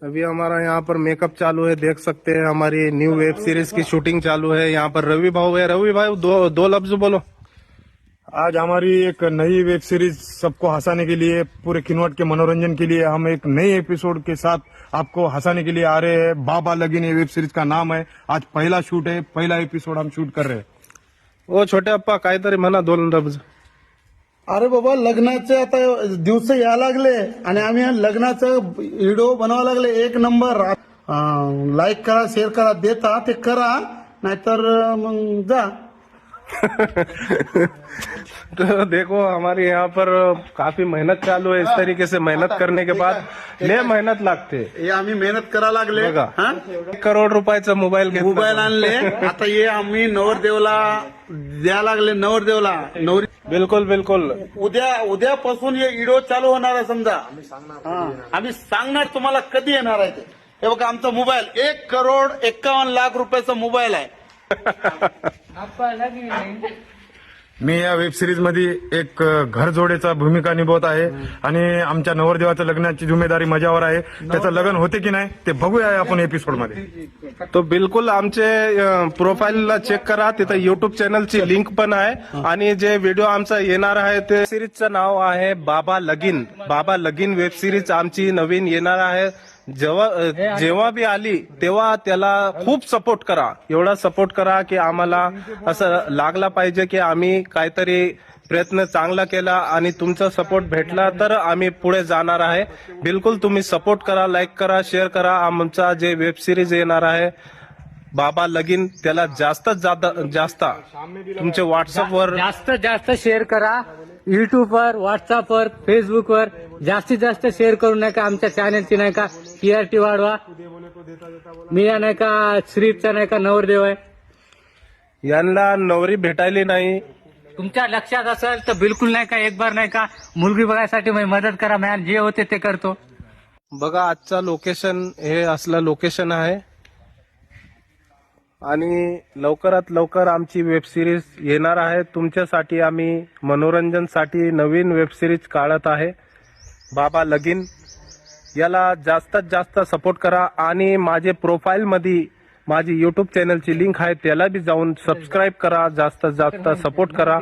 अभी हमारा यहाँ पर मेकअप चालू है, देख सकते हैं हमारी न्यू वेब सीरीज की शूटिंग चालू है। यहाँ पर रवि भाऊ है। रवि भाई दो लफ्ज बोलो। आज हमारी एक नई वेब सीरीज सबको हंसाने के लिए, पूरे किन्वट के मनोरंजन के लिए हम एक नए एपिसोड के साथ आपको हंसाने के लिए आ रहे हैं। बाबा लगीन ये वेब सीरीज का नाम है। आज पहला शूट है, पहला एपिसोड हम शूट कर रहे हैं। ओ छोटे अप्पा काहीतरी म्हणा दोन लफ्ज। अरे बाबा, लग्नाचे आता दिवस या लागले आणि आम्ही लग्नाचं व्हिडिओ बनवायला लागले। एक नंबर। लाईक करा, शेअर करा, देता ते करा, नाहीतर मग जा। तो देखो हमारे यहाँ पर काफी मेहनत चालू है। इस तरीके से मेहनत करने के बाद लय मेहनत लागते। हे आम्ही मेहनत करा लागले। बघा, हा? 1 करोड रुपयाचा मोबाईल घेतला। मोबाईल आणले, आता हे आम्ही नवरदेवला द्या लागले। नवरदेवला नवरी बिलकुल बिलकुल। उद्यापासून हे व्हिडिओ चालू होणार आहे। समजा आम्ही सांगणार तुम्हाला कधी येणार आहे ते। हे बघा, आमचा मोबाईल 1,51,00,000 रुपयाचा मोबाईल आहे। मी या वेब सिरीज मध्ये एक घर जोडेचा भूमिका निभवत आहे आणि आमच्या नवरदेवाच्या लग्नाची जिम्मेदारी माझ्यावर आहे। त्याचं लग्न होते की नाही ते बघूया आपण एपिसोड मध्ये। तो बिलकुल आमचे प्रोफाईलला चेक करा, तिथं युट्यूब चॅनलची लिंक पण आहे। आणि जे व्हिडिओ आमचा येणार आहे ते सिरीजचं नाव आहे बाबा लगीन। बाबा लगीन वेब सिरीज आमची नवीन येणार आहे। जेव्हा बी आली तेव्हा त्याला खूप सपोर्ट करा, एवढा सपोर्ट करा की आम्हाला असं लागला पाहिजे की आम्ही काहीतरी प्रयत्न चांगला केला आणि तुमचा सपोर्ट भेटला तर आम्ही पुढे जाणार आहे। बिलकुल तुम्ही सपोर्ट करा, लाईक करा, शेअर करा। आमचा जे वेब सिरीज येणार आहे बाबा लगीन, त्याला जास्त तुमच्या व्हॉट्सअपवर जास्त शेअर करा। युट्यूबवर, व्हॉट्सअपवर, फेसबुकवर जास्तीत जास्त शेअर करू नका। आमच्या चॅनलची नाही का TRT वाढवा। मी या नाही का श्रीपचा नाही का नवरदेव आहे। यांना नवरी भेटायली नाही। तुमच्या लक्षात असेल तर बिलकुल नाही का एक बार नाही का मुलगी बघायसाठी मदत करा। मॅन जे होते ते करतो। बघा, आजचा लोकेशन हे असलं लोकेशन आहे आणि लवकरात लवकर आमची वेब सिरीज येणार आहे। तुमच्यासाठी आम्ही मनोरंजनसाठी नवीन वेब सिरीज काढत आहे बाबा लगीन। याला जास्तीत जास्त सपोर्ट करा आणि माझे प्रोफाईल मध्ये माझी युट्यूब चॅनलची लिंक आहे, त्याला बी जाऊन सबस्क्राईब करा, जास्तीत जास्त सपोर्ट करा।